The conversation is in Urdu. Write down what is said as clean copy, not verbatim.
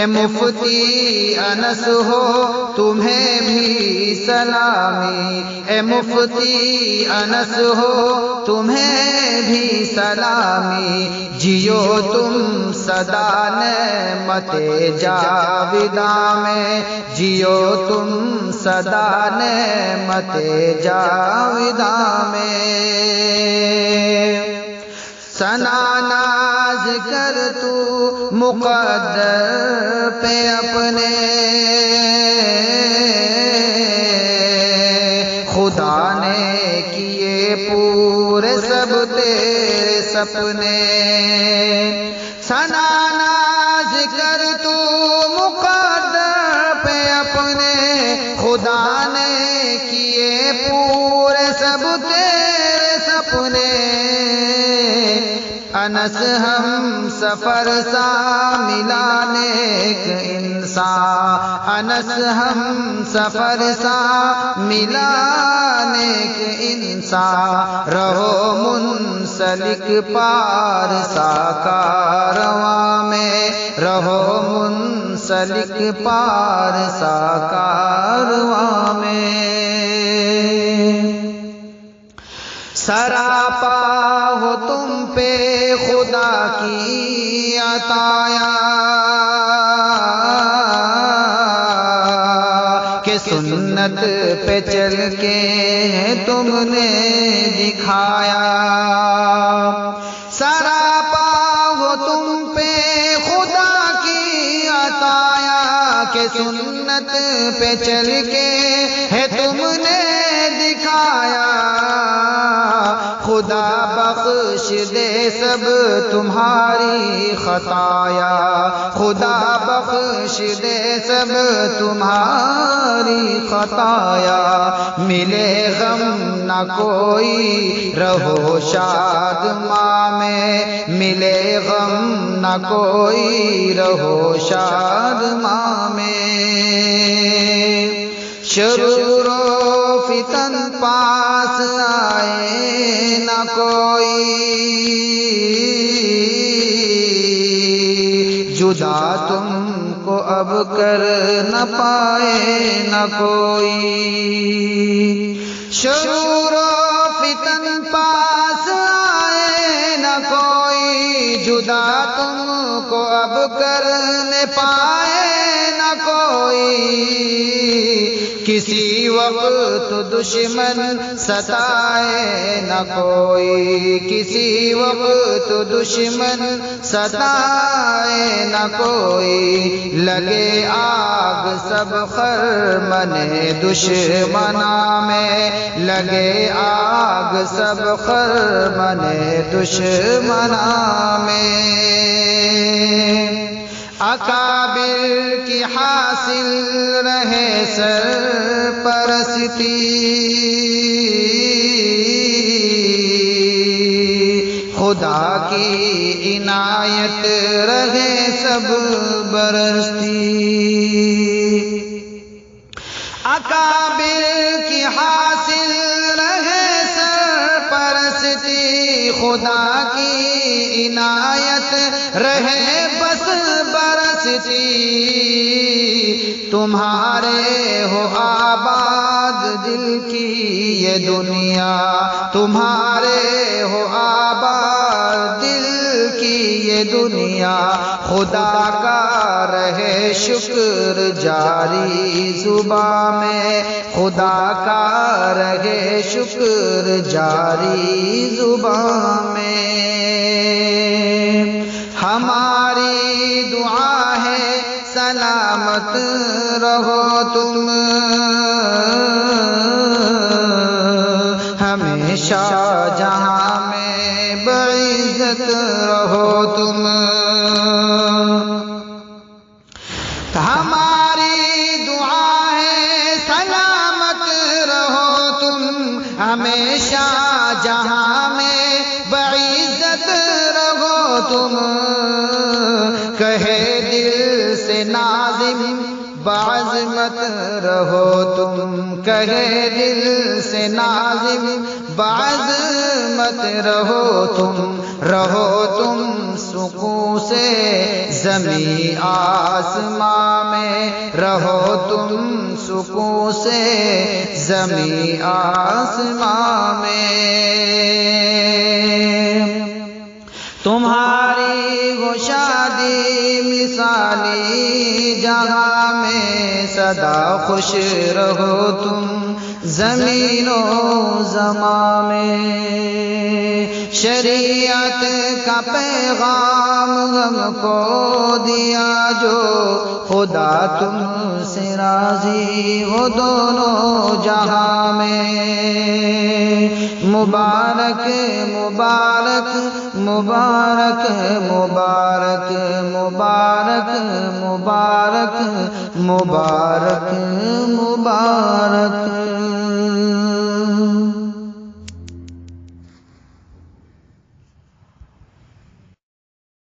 اے مفتی انس ہو تمہیں بھی سلامی، اے مفتی انس ہو تمہیں بھی سلامی، جیو تم سدا نعمت جاویداں میں، جیو تم سدا نعمت جاویداں میں، ثنا ناز کر تو مقدر پہ اپنے، خدا نے کیے پورے سب تیرے سپنے، ثنا ناز کر تو مقدر پہ اپنے، خدا نے کیے پورے سب تیرے سپنے، انس ہم سفر سا ملا نیک انسان، انس ہم سفر سا ملا نیک انسان، رہو منسلک پار سا کارواں میں، رہو منسلک پار سا کارواں میں، سراپا ہو تم پہ خدا کی عطایا، کہ سنت پہ چل کے تم نے دکھایا، سراپا ہو تم پہ خدا کی عطایا، کہ سنت پہ چل کے ہے تم نے دکھایا، خدا بخش دے سب تمہاری خطایا، خدا بخش دے سب تمہاری خطایا، ملے غم نہ کوئی رہو شاد ماں میں، ملے غم نہ کوئی رہو شاد ماں میں، شرور و فتن پاس آئے نہ کوئی، جدا تم کو اب کر نہ پائے نہ کوئی، شرور و فتن پاس آئے نہ کوئی، جدا تم کو اب کر نہ پائے نہ کوئی، کسی وقت دشمن ستائے نہ کوئی، کسی وقت دشمن ستائے نہ کوئی، لگے آگ سب خرمن دشمناں میں، لگے آگ سب خرمن دشمناں میں، اکابر کی حاصل رہے سرپرستی، خدا کی عنایت رہے سب برستی، اکابر کی حاصل رہے سرپرستی، خدا کی عنایت رہے بس برستی، تمہارے ہو آباد دل کی یہ دنیا، تمہارے ہو آباد دل کی یہ دنیا، خدا کا رہے شکر جاری زباں میں، خدا کا رہے شکر جاری زباں میں، ہماری دعا ہے سلامت رہو تم، ہمیشہ جہاں میں بعزت رہو تم، ہماری دعا ہے سلامت رہو تم، ہمیشہ جہاں میں بعزت رہو تم، کہے دل سے ناظم بعظمت رہو تم، کہے دل سے ناظم بعظمت رہو تم سکون سے زمین آسماں میں رہو تم سکون سے زمین آسماں میں تمہاری وہ شادی مثالی جہاں میں سدا خوش رہو تم زمین و زمان میں شریعت کا پیغام ہم کو دیا جو خدا تم سے راضی ہو دونوں جہاں میں مبارک مبارک مبارک مبارک مبارک مبارک مبارک مبارک